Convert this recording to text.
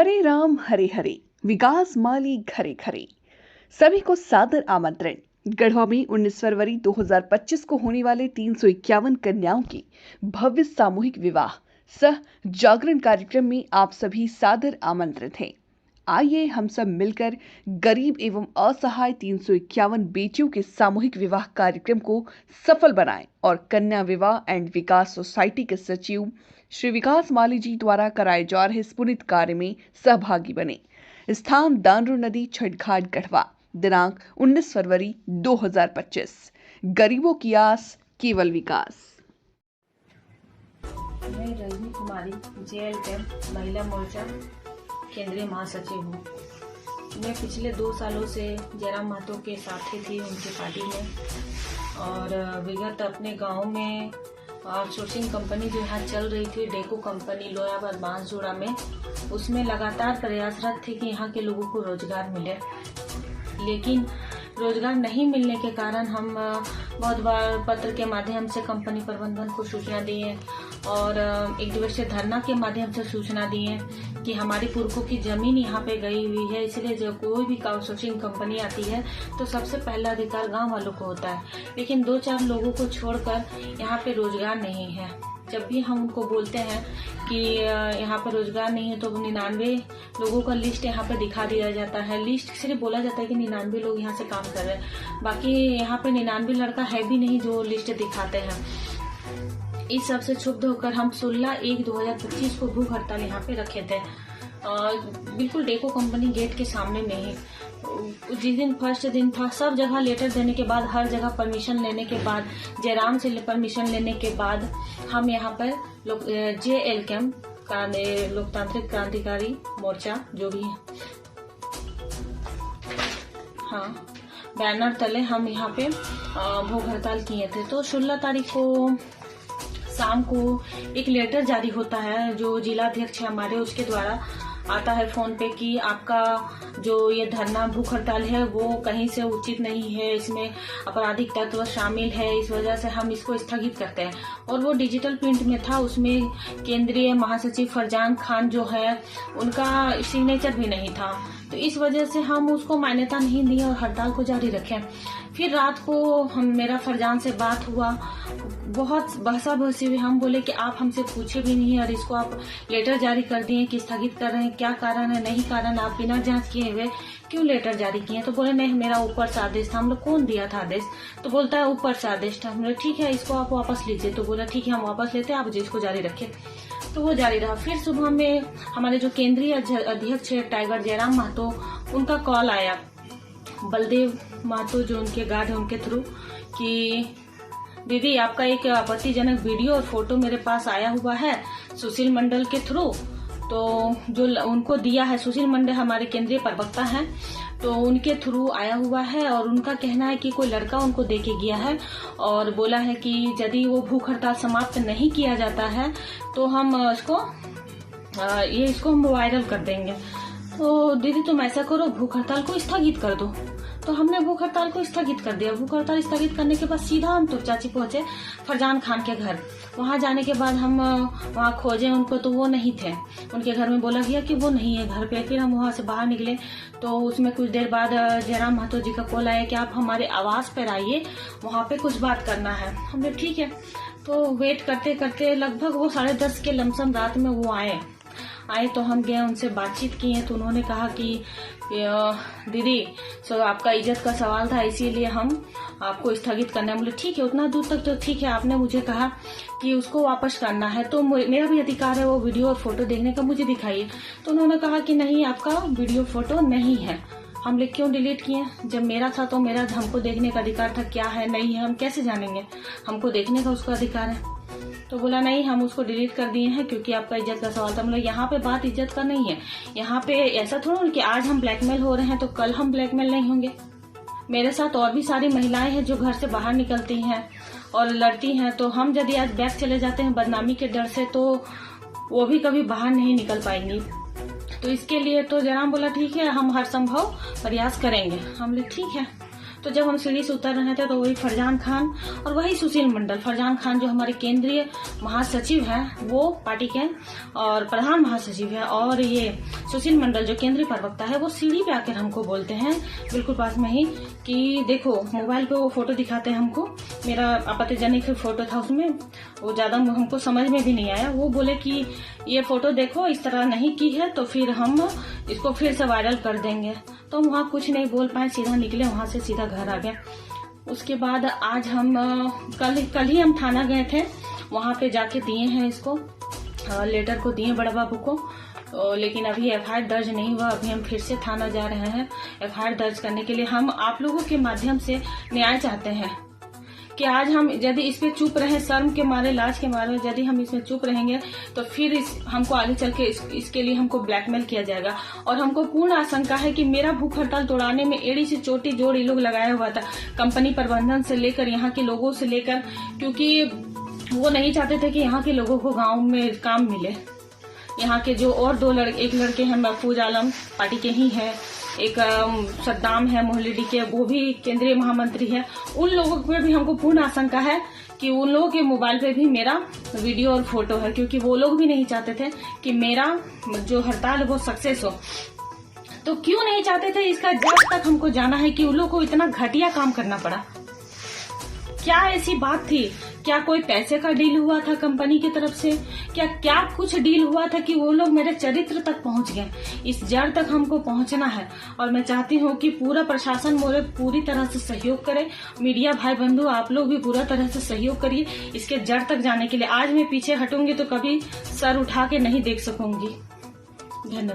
हरे राम हरे हरे, विकास माली घरे घरे। सभी को सादर आमंत्रण। गढ़वा में 19 फरवरी 2025 को होने वाले 351 कन्याओं की भव्य सामूहिक विवाह सह जागरण कार्यक्रम में आप सभी सादर आमंत्रित हैं। आइए हम सब मिलकर गरीब एवं असहाय 351 बेटियों के सामूहिक विवाह कार्यक्रम को सफल बनाएं और कन्या विवाह एंड विकास सोसाइटी के सचिव श्री विकास माली जी द्वारा कराए जा रहे इस पुनित कार्य में सहभागी बने। स्थान दानरू नदी छठ घाट गढ़वा। दिनांक 19 फरवरी 2025। गरीबों की आस केवल विकास। मैं रजनी कुमारी JL महिला मोर्चा केंद्रीय महासचिव हूँ। मैं पिछले 2 सालों से जयराम महतो के साथी थी उनकी पार्टी में, और विगत अपने गांव में आउटसोर्सिंग कंपनी जो यहाँ चल रही थी डेको कंपनी लोयाबाद बांसजोड़ा में, उसमें लगातार प्रयासरत थे कि यहाँ के लोगों को रोजगार मिले। लेकिन रोजगार नहीं मिलने के कारण हम बहुत बार पत्र के माध्यम से कंपनी प्रबंधन को सूचना दिए और 1 दिवसीय धरना के माध्यम से सूचना दिए कि हमारी पुरखों की जमीन यहाँ पे गई हुई है, इसलिए जब कोई भी आउटसोर्सिंग कंपनी आती है तो सबसे पहला अधिकार गांव वालों को होता है। लेकिन 2-4 लोगों को छोड़कर यहाँ पे रोजगार नहीं है। जब भी हम उनको बोलते हैं कि यहाँ पर रोजगार नहीं है तो 99 लोगों का लिस्ट यहाँ पे दिखा दिया जाता है। लिस्ट सिर्फ बोला जाता है कि 99 लोग यहाँ से काम कर रहे हैं, बाकी यहाँ पे 99 लड़का है भी नहीं जो लिस्ट दिखाते हैं। इस सब से क्षुब्ध होकर हम 16/1/2025 को भूख हड़ताल यहाँ पे रखे थे, बिल्कुल डेको कंपनी गेट के सामने में ही। जिस दिन फर्स्ट दिन था, सब जगह लेटर देने के बाद, हर जगह परमिशन लेने के बाद, जयराम से परमिशन लेने के बाद हम यहाँ पर JL लोकतांत्रिक क्रांतिकारी मोर्चा जो भी है, हाँ, बैनर तले हम यहाँ पे भूख हड़ताल किए थे। तो 16 तारीख को शाम को एक लेटर जारी होता है जो जिलाध्यक्ष है हमारे, उसके द्वारा आता है फोन पे कि आपका जो ये धरना भूख हड़ताल है वो कहीं से उचित नहीं है, इसमें आपराधिक तत्व शामिल है, इस वजह से हम इसको स्थगित करते हैं। और वो डिजिटल प्रिंट में था, उसमें केंद्रीय महासचिव फरजान खान जो है उनका सिग्नेचर भी नहीं था, तो इस वजह से हम उसको मान्यता नहीं दी और हड़ताल को जारी रखें। फिर रात को मेरा फरजान से बात हुआ, बहुत बहसा बहसी हुई। हम बोले कि आप हमसे पूछे भी नहीं और इसको आप लेटर जारी कर दिए कि स्थगित कर रहे हैं, क्या कारण है, नहीं कारण, आप बिना जांच किए हुए क्यों लेटर जारी किए? तो बोले नहीं, मेरा ऊपर से आदेश था। हम लोग कौन दिया था आदेश? तो बोलता है ऊपर से आदेश था। हम लोग ठीक है, इसको आप वापस लीजिए। तो बोला ठीक है, हम वापस लेते हैं, आप इसको जारी रखें। तो वो जारी रहा। फिर सुबह में हमारे जो केंद्रीय अध्यक्ष है टाइगर जयराम महतो, उनका कॉल आया बलदेव महतो जो उनके गार्ड है उनके थ्रू कि दीदी आपका एक आपत्तिजनक वीडियो और फोटो मेरे पास आया हुआ है सुशील मंडल के थ्रू। तो जो उनको दिया है, सुशील मंडल हमारे केंद्रीय प्रवक्ता हैं, तो उनके थ्रू आया हुआ है और उनका कहना है कि कोई लड़का उनको दे के गया है और बोला है कि यदि वो भूख हड़ताल समाप्त नहीं किया जाता है तो हम इसको हम वायरल कर देंगे। तो दीदी तुम ऐसा करो, भूख हड़ताल को स्थगित कर दो। तो हमने भूख हड़ताल को स्थगित कर दिया। भूख हड़ताल स्थगित करने के बाद सीधा हम तो चाची पहुंचे फरजान खान के घर। वहां जाने के बाद हम वहां खोजे उनको, तो वो नहीं थे। उनके घर में बोला गया कि वो नहीं है घर पे। फिर हम वहां से बाहर निकले तो उसमें कुछ देर बाद जयराम महतो जी का कॉल आया कि आप हमारे आवास पर आइए, वहां पे कुछ बात करना है। हमने ठीक है। तो वेट करते करते लगभग वो 10:30 के लमसम रात में वो आए तो हम गए, उनसे बातचीत की है। तो उन्होंने कहा कि दीदी आपका इज्जत का सवाल था, इसीलिए हम आपको स्थगित करना है। बोले ठीक है, उतना दूर तक तो ठीक है। आपने मुझे कहा कि उसको वापस करना है तो मेरा भी अधिकार है वो वीडियो और फोटो देखने का, मुझे दिखाइए। तो उन्होंने कहा कि नहीं, आपका वीडियो फोटो नहीं है। हम लोग क्यों डिलीट किए? जब मेरा था तो मेरा हमको देखने का अधिकार था, क्या है नहीं है हम कैसे जानेंगे? हमको देखने का उसका अधिकार है। तो बोला नहीं, हम उसको डिलीट कर दिए हैं क्योंकि आपका इज्जत का सवाल था। मतलब यहाँ पे बात इज्जत का नहीं है। यहाँ पे ऐसा थोड़ा कि आज हम ब्लैकमेल हो रहे हैं तो कल हम ब्लैकमेल नहीं होंगे। मेरे साथ और भी सारी महिलाएं हैं जो घर से बाहर निकलती हैं और लड़ती हैं, तो हम यदि आज बैक चले जाते हैं बदनामी के डर से तो वो भी कभी बाहर नहीं निकल पाएंगी। तो इसके लिए तो जयराम बोला ठीक है, हम हर संभव प्रयास करेंगे। हम लोग ठीक है। तो जब हम सीढ़ी से उतर रहे थे तो वही फरजान खान और वही सुशील मंडल, फरजान खान जो हमारे केंद्रीय महासचिव है वो पार्टी के और प्रधान महासचिव है, और ये सुशील मंडल जो केंद्रीय प्रवक्ता है वो सीढ़ी पे आकर हमको बोलते हैं बिल्कुल पास में ही कि देखो, मोबाइल पे वो फोटो दिखाते हैं हमको, मेरा आपत्तिजनक फोटो था उसमें, वो ज्यादा हमको समझ में भी नहीं आया। वो बोले कि ये फोटो देखो, इस तरह नहीं की है तो फिर हम इसको फिर से वायरल कर देंगे। तो वहाँ कुछ नहीं बोल पाए, सीधा निकले वहां से, सीधा घर आ गए। उसके बाद आज हम कल ही हम थाना गए थे, वहां पे जाके दिए हैं इसको, लेटर को दिए बड़ा बाबू को, लेकिन अभी एफआईआर दर्ज नहीं हुआ। अभी हम फिर से थाना जा रहे हैं एफआईआर दर्ज करने के लिए। हम आप लोगों के माध्यम से न्याय चाहते हैं कि आज हम यदि इस पे चुप रहे, शर्म के मारे, लाज के मारे यदि हम इसमें चुप रहेंगे तो फिर हमको आगे चल के इसके लिए हमको ब्लैकमेल किया जाएगा। और हमको पूर्ण आशंका है कि मेरा भूख हड़ताल तोड़ाने में एड़ी से चोटी जोड़ ये लोग लगाया हुआ था, कंपनी प्रबंधन से लेकर यहाँ के लोगों से लेकर, क्योंकि वो नहीं चाहते थे कि यहाँ के लोगों को गाँव में काम मिले। यहाँ के जो और एक लड़के हैं, महफूज आलम पार्टी के ही हैं, एक सद्दाम है मोहल्लेडी के, वो भी केंद्रीय महामंत्री है। उन लोगों पे भी हमको पूर्ण आशंका है कि उन लोगों के मोबाइल पे भी मेरा वीडियो और फोटो है, क्योंकि वो लोग भी नहीं चाहते थे कि मेरा जो हड़ताल है वो सक्सेस हो। तो क्यों नहीं चाहते थे, इसका जब तक हमको जाना है कि उन लोगों को इतना घटिया काम करना पड़ा। क्या ऐसी बात थी? क्या कोई पैसे का डील हुआ था कंपनी की तरफ से? क्या कुछ डील हुआ था कि वो लोग मेरे चरित्र तक पहुंच गए? इस जड़ तक हमको पहुंचना है और मैं चाहती हूँ कि पूरा प्रशासन मोरे पूरी तरह से सहयोग करे। मीडिया भाई बंधु आप लोग भी पूरा तरह से सहयोग करिए इसके जड़ तक जाने के लिए। आज मैं पीछे हटूंगी तो कभी सर उठा के नहीं देख सकूंगी। धन्यवाद।